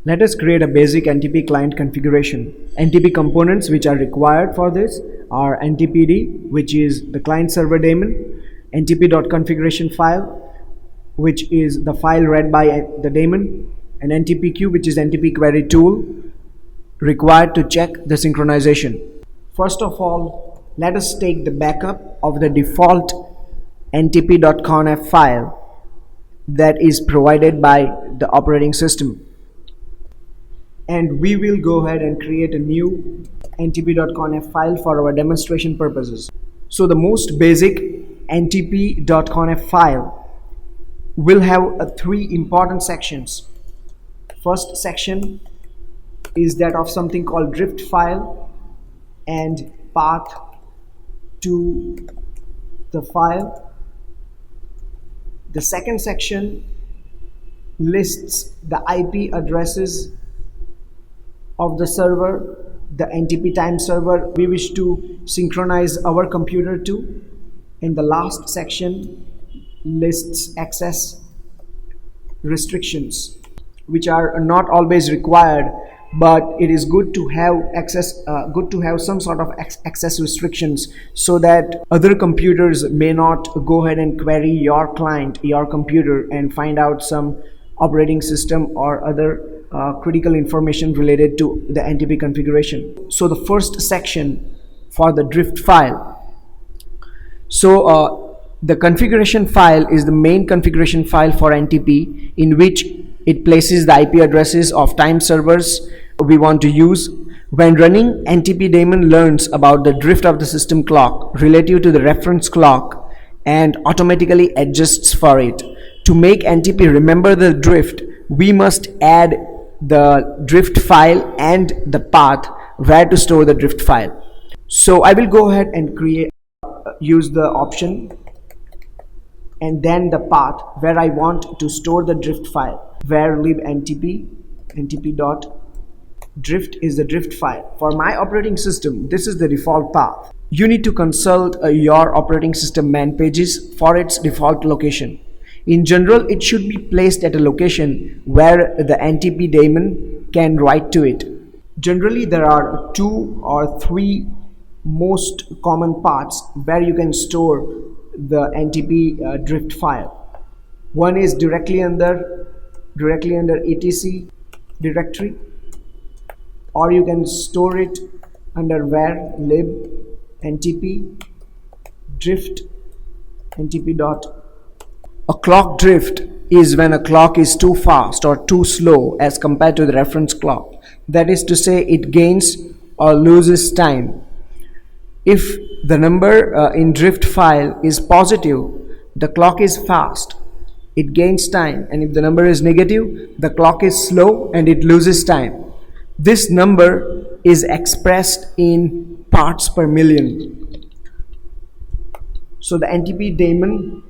Let us create a basic NTP client configuration. NTP components which are required for this are ntpd, which is the client server daemon, ntp.configuration file, which is the file read by the daemon, and ntpq, which is NTP query tool required to check the synchronization. First of all, let us take the backup of the default ntp.conf file that is provided by the operating system. And we will go ahead and create a new ntp.conf file for our demonstration purposes. So the most basic ntp.conf file will have three important sections. First section is that of something called drift file and path to the file. The second section lists the IP addresses of the server, the NTP time server we wish to synchronize our computer to, and the last section lists access restrictions, which are not always required, but it is good to have some sort of access restrictions so that other computers may not go ahead and query your client, your computer, and find out some operating system or other critical information related to the NTP configuration. So the first section for the drift file. So the configuration file is the main configuration file for NTP, in which it places the IP addresses of time servers we want to use. When running, NTP daemon learns about the drift of the system clock relative to the reference clock and automatically adjusts for it. To make NTP remember the drift, we must add the drift file and the path where to store the drift file. So I will go ahead and use the option and then the path where I want to store the drift file, where lib ntp dot drift is the drift file. For my operating system, this is the default path. You need to consult your operating system man pages for its default location. In general, it should be placed at a location where the NTP daemon can write to it. Generally, there are 2 or 3 most common paths where you can store the NTP drift file. One is directly under etc directory, or you can store it under where lib ntp drift ntp dot. A clock drift is when a clock is too fast or too slow as compared to the reference clock. That is to say, it gains or loses time. If the number in drift file is positive, the clock is fast, it gains time, and if the number is negative, the clock is slow and it loses time. This number is expressed in parts per million. So the NTP daemon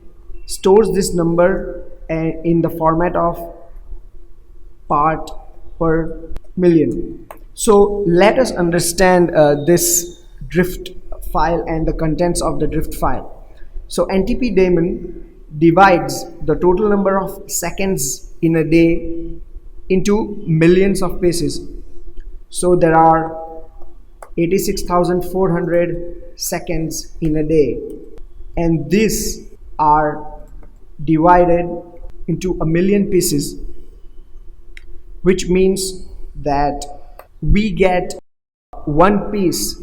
stores this number in the format of part per million. So let us understand this drift file and the contents of the drift file. So NTP daemon divides the total number of seconds in a day into millions of pieces. So there are 86,400 seconds in a day, and these are divided into 1,000,000 pieces, which means that we get one piece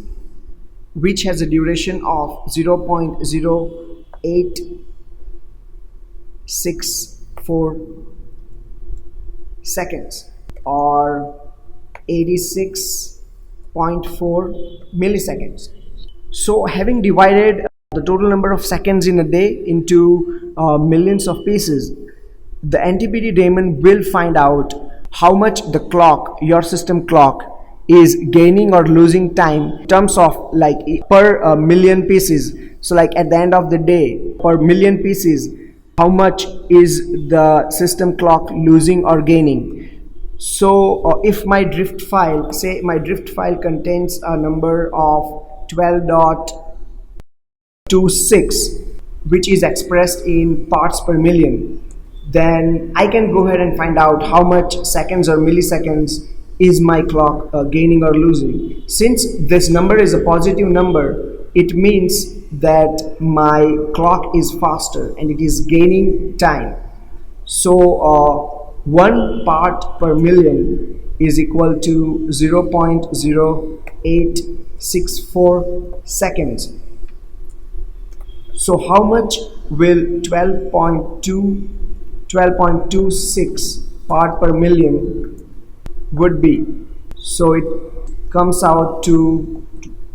which has a duration of 0.0864 seconds or 86.4 milliseconds. So having divided the total number of seconds in a day into millions of pieces, the NTPD daemon will find out how much the clock, your system clock, is gaining or losing time in terms of like per million pieces. So like at the end of the day, per million pieces, how much is the system clock losing or gaining. So if my drift file, say my drift file contains a number of 12.26, which is expressed in parts per million, then I can go ahead and find out how much seconds or milliseconds is my clock gaining or losing. Since this number is a positive number, it means that my clock is faster and it is gaining time. So 1 part per million is equal to 0.0864 seconds. So how much will 12.26 part per million would be? So it comes out to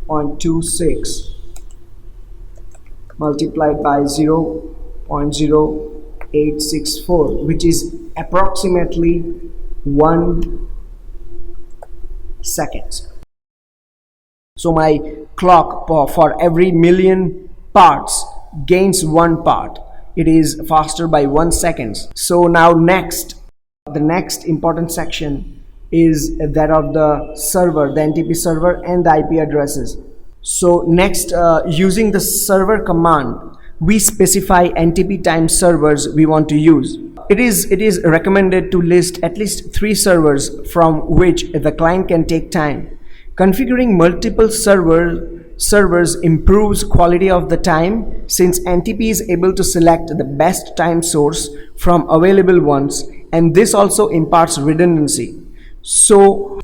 0.26 multiplied by 0.0864, which is approximately 1 second. So my clock for every million parts gains 1 part. It is faster by 1 second. So now the next important section is that of the server, the NTP server and the IP addresses. So next, using the server command, we specify NTP time servers we want to use. It is recommended to list at least 3 servers from which the client can take time. Configuring multiple servers improves quality of the time, since NTP is able to select the best time source from available ones, and this also imparts redundancy. So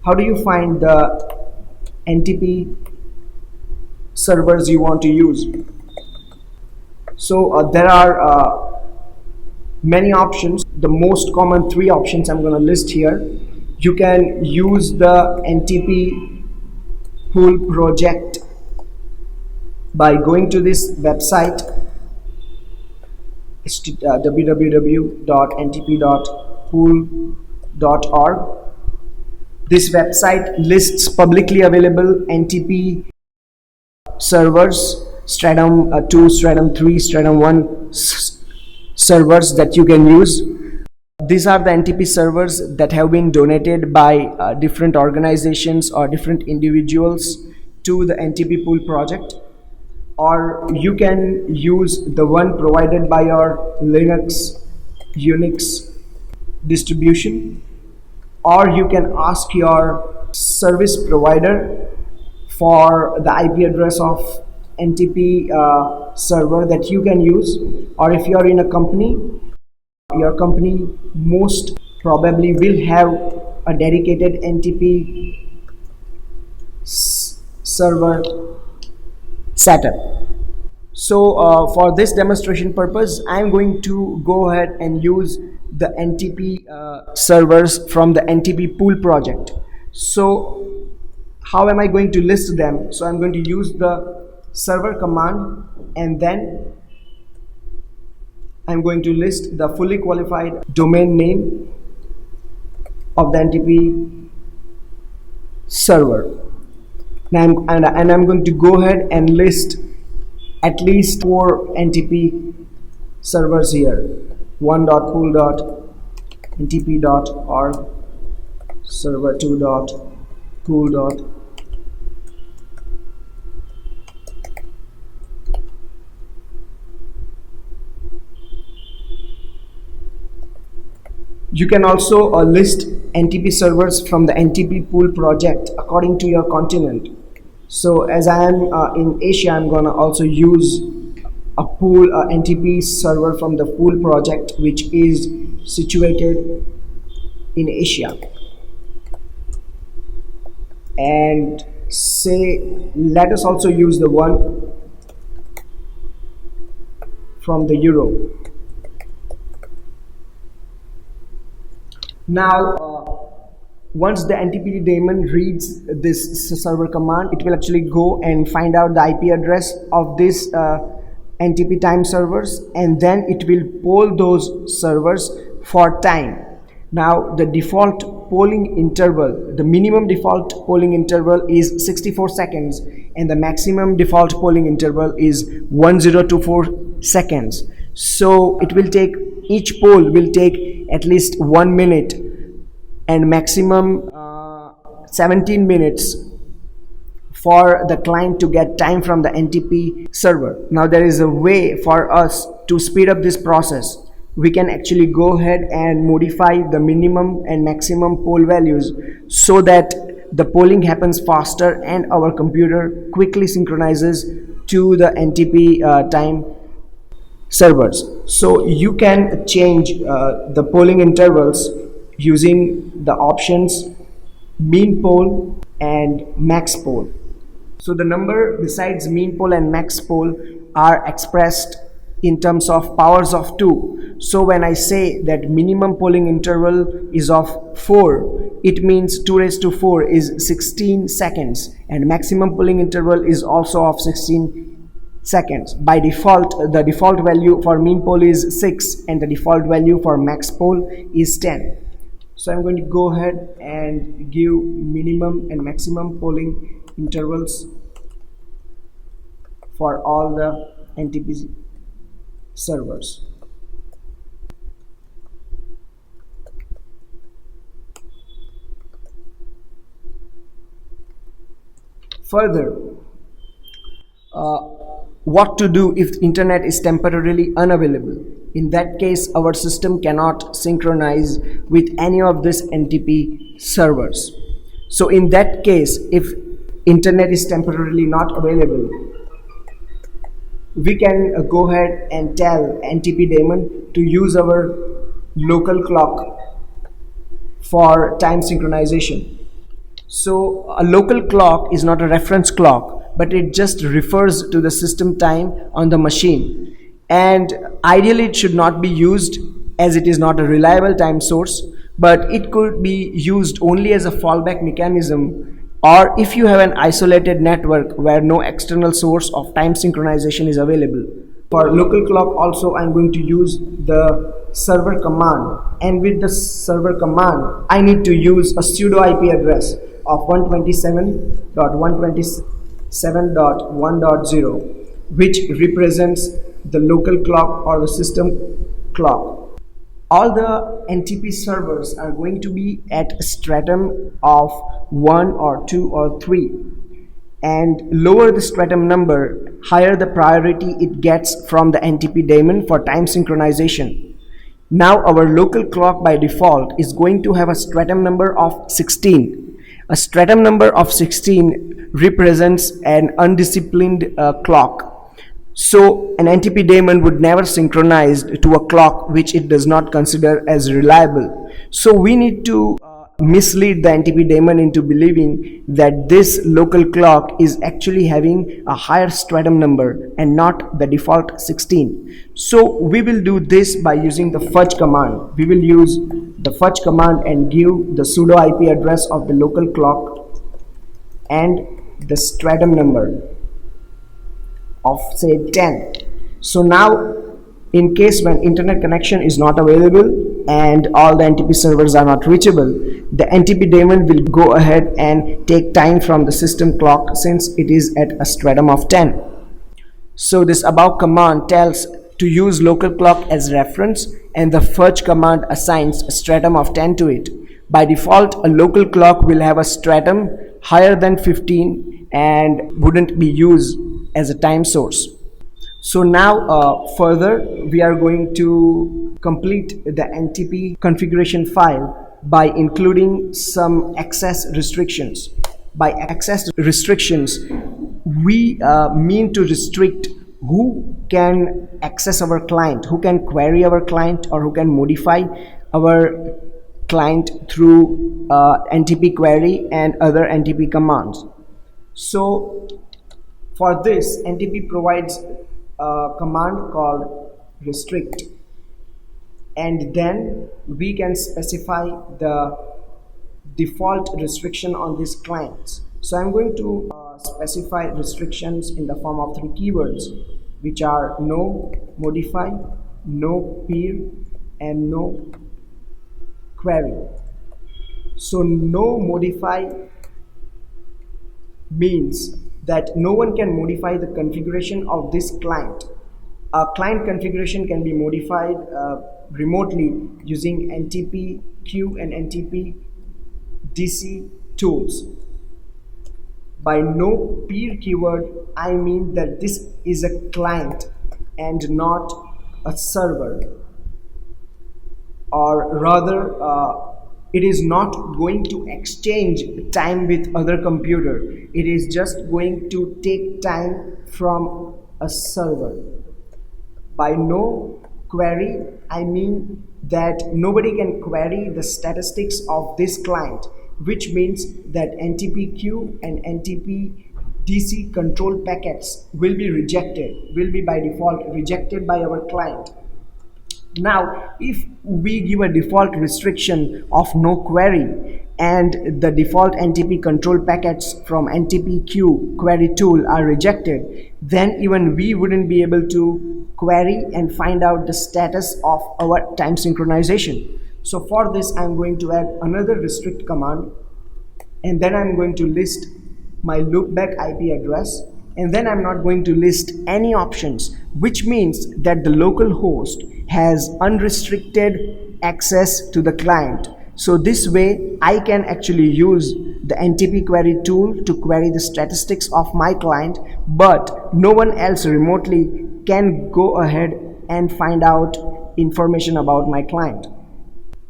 how do you find the NTP servers you want to use? So there are many options. The most common 3 options I'm going to list here. You can use the NTP pool project by going to this website, www.ntp.pool.org. This website lists publicly available NTP servers, Stratum 2, Stratum 3, Stratum 1 servers that you can use. These are the NTP servers that have been donated by different organizations or different individuals to the NTP pool project. Or you can use the one provided by your Linux, Unix distribution. Or you can ask your service provider for the IP address of NTP server that you can use. Or if you are in a company, your company most probably will have a dedicated NTP server setup. So for this demonstration purpose, I am going to go ahead and use the NTP servers from the NTP pool project. So how am I going to list them? So I'm going to use the server command, and then I'm going to list the fully qualified domain name of the NTP server. And I'm going to go ahead and list at least 4 NTP servers here. 1.pool.ntp.org, server 2.pool. You can also list NTP servers from the NTP pool project according to your continent. So as I am in Asia, I'm gonna also use a pool NTP server from the pool project, which is situated in Asia. And let us also use the one from the Europe. Now once the NTP daemon reads this server command, it will actually go and find out the IP address of this NTP time servers, and then it will poll those servers for time. Now the default polling interval, the minimum default polling interval is 64 seconds and the maximum default polling interval is 1024 seconds. So it will take, each poll will take at least 1 minute and maximum 17 minutes for the client to get time from the NTP server. Now there is a way for us to speed up this process. we can actually go ahead and modify the minimum and maximum poll values so that the polling happens faster and our computer quickly synchronizes to the NTP time servers. So you can change the polling intervals using the options mean poll and max poll. So the number besides mean poll and max poll are expressed in terms of powers of 2. So when I say that minimum polling interval is of 4, it means 2 raised to 4 is 16 seconds, and maximum polling interval is also of 16 seconds. By default, the default value for mean poll is 6 and the default value for max poll is 10. So I'm going to go ahead and give minimum and maximum polling intervals for all the NTP servers. Further, what to do if internet is temporarily unavailable? In that case, our system cannot synchronize with any of these NTP servers. So in that case, if internet is temporarily not available, we can go ahead and tell NTP daemon to use our local clock for time synchronization. So a local clock is not a reference clock, but it just refers to the system time on the machine, and ideally it should not be used as it is not a reliable time source, but it could be used only as a fallback mechanism, or if you have an isolated network where no external source of time synchronization is available. For local clock also, I'm going to use the server command, and with the server command I need to use a pseudo IP address of 127.127.1.0, which represents the local clock or the system clock. All the NTP servers are going to be at stratum of 1 or 2 or 3, and lower the stratum number, higher the priority it gets from the NTP daemon for time synchronization. Now our local clock by default is going to have a stratum number of 16. A stratum number of 16 represents an undisciplined clock. So an NTP daemon would never synchronize to a clock which it does not consider as reliable. So we need to mislead the NTP daemon into believing that this local clock is actually having a higher stratum number and not the default 16. So we will do this by using the fudge command. We will use the fudge command and give the pseudo IP address of the local clock and the stratum number of say 10. So now in case when internet connection is not available and all the NTP servers are not reachable, the NTP daemon will go ahead and take time from the system clock since it is at a stratum of 10. So this above command tells to use local clock as reference, and the fudge command assigns a stratum of 10 to it. By default, a local clock will have a stratum higher than 15 and wouldn't be used as a time source. So now further we are going to complete the NTP configuration file by including some access restrictions. By access restrictions, we mean to restrict who can access our client, who can query our client, or who can modify our client through NTP query and other NTP commands. So for this, NTP provides a command called restrict, and then we can specify the default restriction on these clients. So I'm going to specify restrictions in the form of 3 keywords, which are no modify, no peer, and no query. So no modify means that no one can modify the configuration of this client. A client configuration can be modified remotely using NTP Q and NTP DC tools. By no peer keyword, I mean that this is a client and not a server. or rather it is not going to exchange time with other computer. It is just going to take time from a server. By no query, I mean that nobody can query the statistics of this client, which means that NTP-Q and NTP DC control packets will be rejected, will be by default rejected by our client. Now, if we give a default restriction of no query and the default NTP control packets from NTP-Q query tool are rejected, then even we wouldn't be able to query and find out the status of our time synchronization. So for this, I'm going to add another restrict command, and then I'm going to list my loopback IP address, and then I'm not going to list any options, which means that the local host has unrestricted access to the client. So this way I can actually use the NTP query tool to query the statistics of my client, but no one else remotely can go ahead and find out information about my client.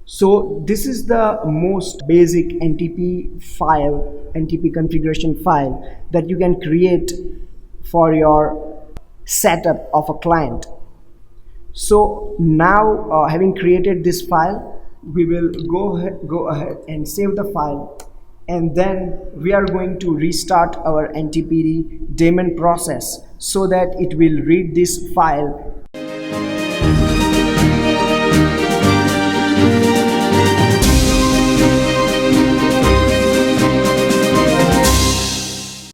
So this is the most basic NTP file, NTP configuration file that you can create for your setup of a client. So now having created this file, we will go ahead and save the file, and then we are going to restart our NTPD daemon process so that it will read this file